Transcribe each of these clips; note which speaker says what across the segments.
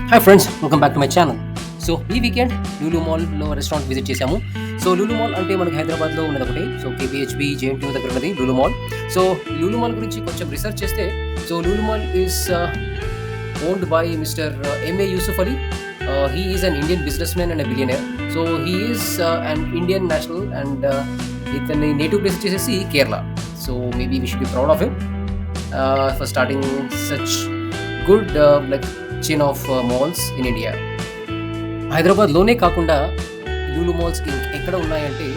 Speaker 1: Hi friends, welcome back to my channel. So ఈ weekend Lulu మాల్‌లో restaurant visit చేశాము. So Lulu mall అంటే మనకి హైదరాబాద్‌లో ఉన్నదొకటి. సో కేపీహెచ్‌బీ, జేఎన్‌టీయూ దగ్గర ఉన్నది Lulu mall. So Lulu mall గురించి కొంచెం రిసర్చ్ చేస్తే so Lulu mall is owned by mister MA Yusuf Ali. He is an Indian businessman and a billionaire. So he is an Indian national and ఇతని native place వచ్చేసేసి Kerala. So maybe we should be proud of him for starting such good like chain of malls in India. హైదరాబాద్లోనే కాకుండా Lulu malls ఎక్కడ ఉన్నాయంటే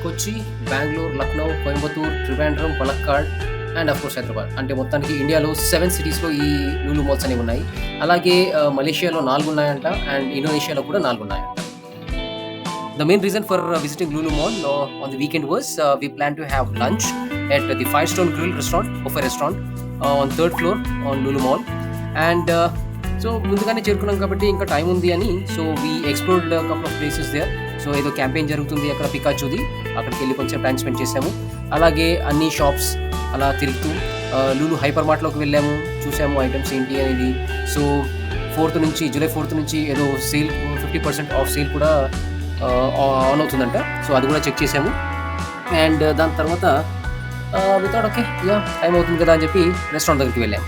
Speaker 1: Kochi, Bengaluru, Lucknow, Coimbatore, Trivandrum, Palakkad and of course Hyderabad. అంటే మొత్తానికి ఇండియాలో 7 సిటీస్‌లో ఈ లూలు మాల్స్ అనేవి ఉన్నాయి. అలాగే మలేషియాలో 4 ఉన్నాయంట అండ్ ఇండోనేషియాలో కూడా 4 ఉన్నాయంట. The main reason for visiting Lulu Mall on the weekend was we plan to have lunch at the Five Stone Grill restaurant, buffet restaurant, on 3rd floor on Lulu Mall. And so ముందుగానే చేరుకున్నాం కాబట్టి ఇంకా time ఉంది అని so we explored couple of places there. So ఏదో campaign జరుగుతుంది అక్కడ పికాచూది, అక్కడికి వెళ్ళి కొంచెం టైం స్పెండ్ చేసాము. అలాగే అన్ని షాప్స్ అలా తిరుగుతూ లూలు హైపర్ మార్ట్లోకి వెళ్ళాము, చూసాము ఐటమ్స్ ఏంటి అనేది. సో జూలై 4th నుంచి ఏదో సేల్ 50% ఆఫ్ సేల్ కూడా ఆన్ అవుతుందంట. సో అది కూడా చెక్ చేసాము. అండ్ దాని తర్వాత వితౌట్ ఓకే యా టైం అవుతుంది కదా అని చెప్పి రెస్టారెంట్ దగ్గరికి వెళ్ళాము.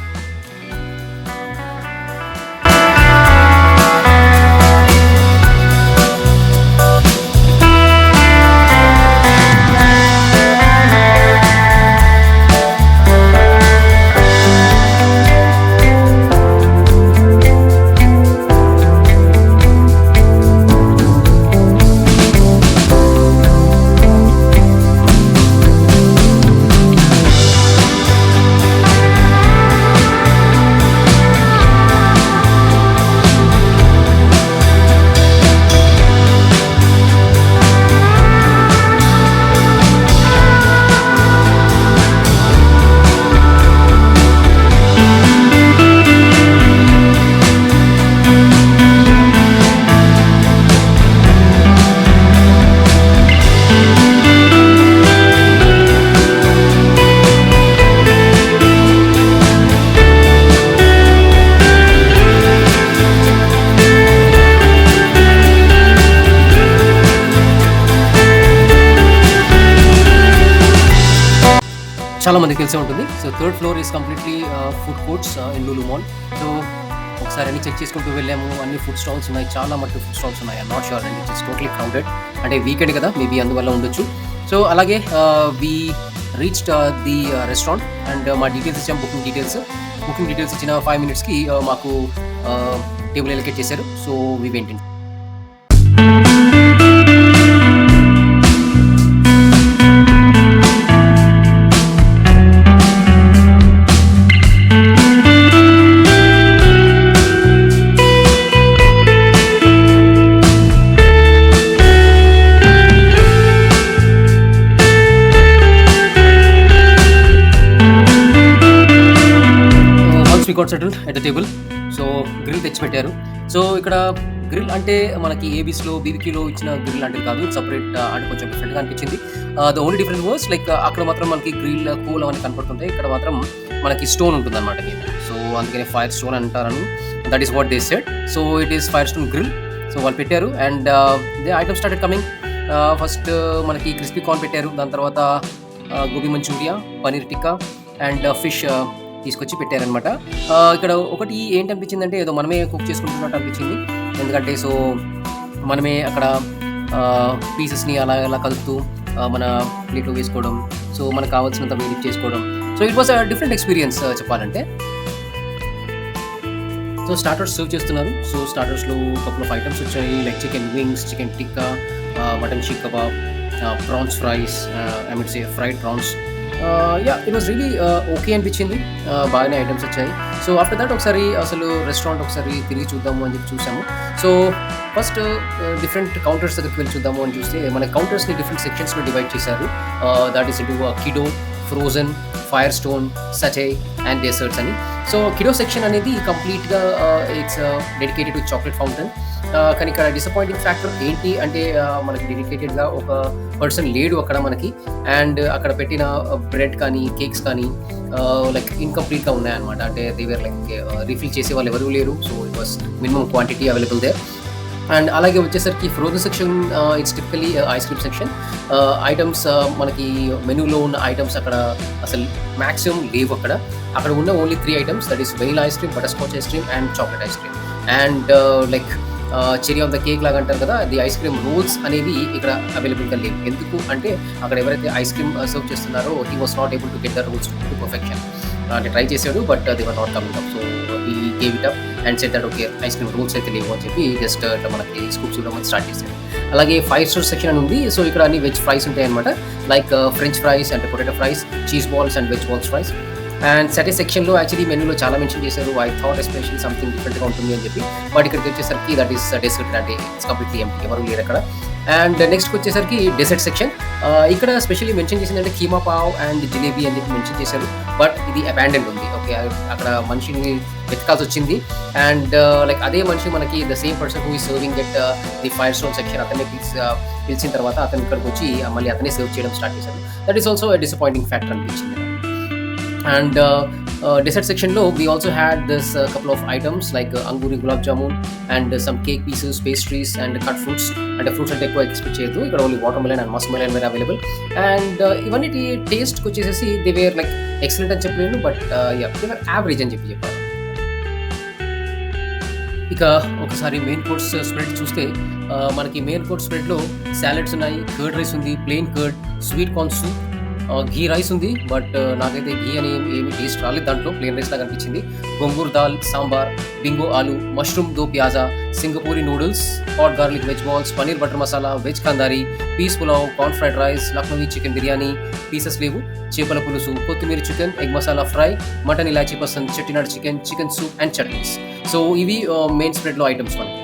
Speaker 1: చాలా మందికి తెలిసే ఉంటుంది. So 3rd floor is completely food courts in Lulu mall. So ఒకసారి అన్ని చెక్ చేసుకుంటూ వెళ్ళాము. అన్ని ఫుడ్ స్టాల్స్ ఉన్నాయి, చాలా మటుకు ఫుడ్ స్టాల్స్ ఉన్నాయి. I'm not sure and it is totally crowded. అంటే వీకెండ్ కదా, మేబీ అందువల్ల ఉండొచ్చు. సో అలాగే we reached the restaurant and మా డీటెయిల్స్ ఇచ్చాము, బుకింగ్ డీటెయిల్స్ ఇచ్చిన 5 minutesకి మాకు టేబుల్ ఎలకేట్ చేశారు. So we went in. We got settled at the table. So grill తెచ్చిపెట్టారు. సో ఇక్కడ గ్రిల్ అంటే మనకి ఏబీస్లో, బీబీక్యూలో ఇచ్చిన గ్రిల్ అంటే కాదు, సపరేట్ అంటే కొంచెం డిఫరెంట్గా అనిపించింది. The only different was like అక్కడ మాత్రం మనకి గ్రిల్ కూల్ అవన్నీ కనపడుతుంటాయి, ఇక్కడ మాత్రం మనకి స్టోన్ ఉంటుంది అనమాట మీద. సో అందుకని ఫైర్ స్టోన్ అంటారని, that is what they said. So it is fire stone grill. So వాళ్ళు పెట్టారు and they item started coming. First మనకి క్రిస్పీ కార్న్ పెట్టారు, దాని తర్వాత గోబీ మంచూరియా, పనీర్ టిక్కా అండ్ ఫిష్ తీసుకొచ్చి పెట్టారనమాట. ఇక్కడ ఒకటి ఏంటనిపించిందంటే ఏదో మనమే కుక్ చేసుకుంటున్నట్టు అనిపించింది. ఎందుకంటే సో మనమే అక్కడ పీసెస్ని అలా కలుపుతూ మన ప్లేట్లో వేసుకోవడం, సో మనకు కావాల్సినంత వేడి చేసుకోవడం. So it was a different experience చెప్పాలంటే. సో స్టార్టర్స్ సర్వ్ చేస్తున్నారు. సో స్టార్టర్స్లో కపుల్ ఆఫ్ ఐటమ్స్ వచ్చాయి, like chicken wings, chicken tikka, mutton షీక్ kebab, prawns fries, I mean say fried prawns. Yeah it was really okay అనిపించింది. బాగానే items వచ్చాయి. So after that ఒకసారి అసలు restaurant ఒకసారి తిరిగి చూద్దాము అని చెప్పి చూసాము. సో ఫస్ట్ డిఫరెంట్ కౌంటర్స్ దగ్గరికి వెళ్ళి చూద్దాము అని చూస్తే మన కౌంటర్స్ని డిఫరెంట్ సెక్షన్స్లో డివైడ్ చేశారు. That is into kiddo, frozen, fire stone, satay and desserts అని. సో కిడో సెక్షన్ అనేది కంప్లీట్‌గా it's dedicated to chocolate fountain. కానీ ఇక్కడ డిసప్పాయింటింగ్ ఫ్యాక్టర్ ఏంటి అంటే మనకి డెడికేటెడ్‌గా ఒక పర్సన్ లేడు అక్కడ మనకి. అండ్ అక్కడ పెట్టిన బ్రెడ్ కానీ, కేక్స్ కానీ లైక్ ఇన్‌కంప్లీట్‌గా ఉన్నాయన్నమాట. అంటే దే వర్ లైక్ రీఫిల్ చేసేవాళ్ళు ఎవరు లేరు. So it was minimum quantity available there. And అలాగే వచ్చేసరికి frozen section it's typically ice cream section. Items మనకి మెనూలో ఉన్న ఐటమ్స్ అక్కడ అసలు మాక్సిమం లేవు అక్కడ. అక్కడ ఉన్న only 3 items, that is vanilla ice cream, butter scotch ice cream and chocolate ice cream. And like cherry of the cake లాగా అంటారు కదా, ది ఐస్ క్రీమ్ రోల్స్ అనేవి ఇక్కడ అవైలబుల్‌గా లేవు. ఎందుకు అంటే అక్కడ ఎవరైతే ఐస్ క్రీమ్ సర్వ్ చేస్తున్నారో he was not able to get the rolls to perfection. అంటే ట్రై చేసాడు but they were not coming up. So he gave it up and said that okay ice cream rolls అయితే లేవు అని చెప్పి just ఇట్లా మనకి scoops ఇవ్వడం start చేశాడు. అలాగే 5 స్టార్ సెక్షన్ అని ఉంది. సో ఇక్కడ అన్ని వెజ్ ఫ్రైస్ ఉంటాయన్నమాట. లైక్ ఫ్రెంచ్ ఫ్రైస్ అంటే potato fries, cheese balls and veg balls fries. And satay సెక్షన్‌లో యాక్చువల్లీ మెనూలో చాలా మెన్షన్ చేశారు. ఐ థాట్ ఎస్పెషల్లీ సంథింగ్ డిఫరెంట్‌గా ఉంటుంది అని చెప్పి. బట్ ఇక్కడికి వచ్చేసరికి దట్ ఈస్ డెసర్ట్, అంటే ఇట్స్ కంప్లీట్లీ ఎంప్టీ, ఎవరు లేరు అక్కడ. అండ్ నెక్స్ట్‌కి వచ్చేసరికి డెసర్ట్ సెక్షన్. ఇక్కడ స్పెషల్లీ మెన్షన్ చేసిందంటే కీమా పావ్ అండ్ జిలేబీ అని చెప్పి మెన్షన్ చేశారు. బట్ ఇది అబాండన్డ్ ఉంది. ఓకే, అక్కడ మనిషిని వెతకాల్సి వచ్చింది. అండ్ లైక్ అదే మనిషి మనకి the same person who is serving at the fire stone section అతన్ని పిలిచిన తర్వాత అతను ఇక్కడికి వచ్చి మళ్ళీ అతనే సర్వ్ చేయడం స్టార్ట్ చేశారు. That is also disappointing factor అనిపించింది. అండ్ dessert section లో we also had this couple of items like anguri gulab jamun and some cake pieces, pastries and cut fruits. అంటే ఫ్రూట్స్ అంటే ఎక్కువ ఎక్స్పెక్ట్ చేయొద్దు. ఇక్కడ only watermelon and muskmelon were available. And ఇవన్నీ టేస్ట్కి వచ్చేసేసి they were like excellent అని చెప్పలేను, బట్ దే వర్ యావరేజ్ అని చెప్పారు. ఇక ఒకసారి మెయిన్ కోర్స్ స్ప్రెడ్ చూస్తే మనకి మెయిన్ కోర్స్ స్ప్రెడ్లో సాలెడ్స్ ఉన్నాయి, కర్డ్ రైస్ ఉంది, plain curd, sweet corn soup, ghee rice ఉంది. బట్ నాకైతే ఘీ అని ఏమి టేస్ట్ రాలేదు, దాంట్లో ప్లెయిన్ రైస్ లాగా అనిపించింది. గోంగూర దాల్, సాంబార్, బింగో aloo, mushroom do pyaza, Singapuri noodles, hot garlic veg balls, paneer butter masala, veg kandhari, peas pulao, corn fried rice, Lucknowi chicken biryani, pieces లేవు, చేపల పులుసు, కొత్తిమీర chicken, egg masala fry, mutton elaichi pasand, Chettinad chicken, chicken soup and chutneys. So ఇవి మెయిన్ స్ప్రెడ్లో ఐటమ్స్ మనకి.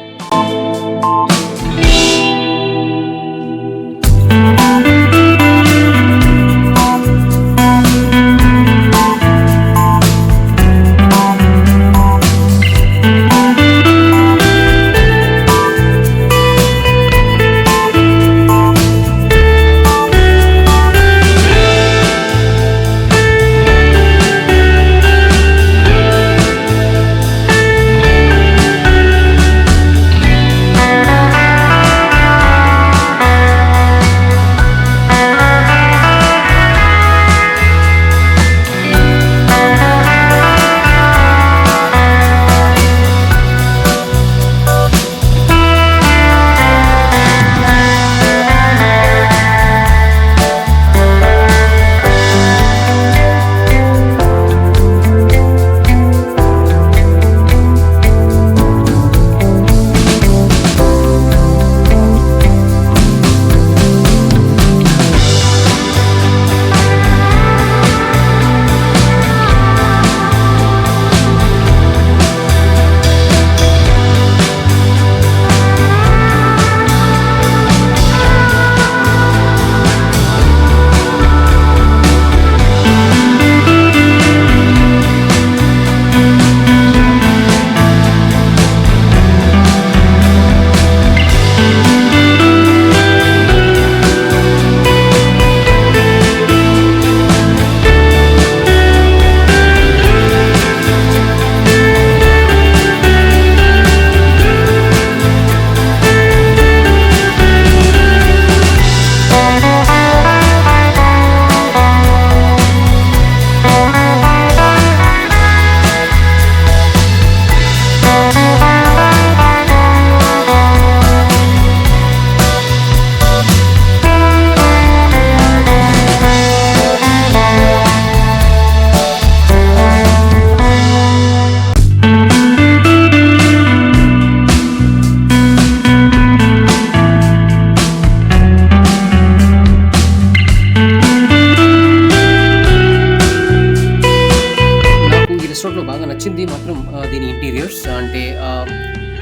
Speaker 1: నచ్చింది మాత్రం దీని ఇంటీరియర్స్. అంటే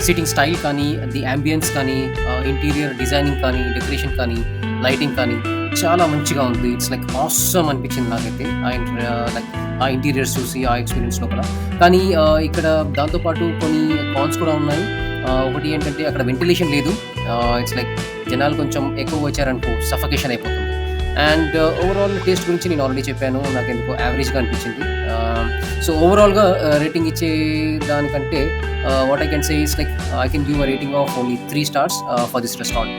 Speaker 1: సిట్టింగ్ స్టైల్ కానీ, ది యాంబియన్స్ కానీ, ఇంటీరియర్ డిజైనింగ్ కానీ, డెకరేషన్ కానీ, లైటింగ్ కానీ, చాలా మంచిగా ఉంది. ఇట్స్ లైక్ ఆసమ్ అనిపించింది నాకైతే. లైక్ ఆ ఇంటీరియర్స్ చూసి, ఆ ఎక్స్‌పీరియన్స్ లోపల. కానీ ఇక్కడ దాంతో పాటు కొన్ని కాన్స్ కూడా ఉన్నాయి. ఒకటి ఏంటంటే అక్కడ వెంటిలేషన్ లేదు. ఇట్స్ లైక్ జనాలు కొంచెం ఎక్కువ వచ్చారనుకో సఫకేషన్ అయిపోతుంది. అండ్ ఓవరాల్ టేస్ట్ గురించి నేను ఆల్రెడీ చెప్పాను. నాకెందుకో యావరేజ్‌గా అనిపించింది. సో ఓవరాల్‌గా రేటింగ్ ఇచ్చే దానికంటే what I can say is like I can give a rating of only 3 stars for this restaurant.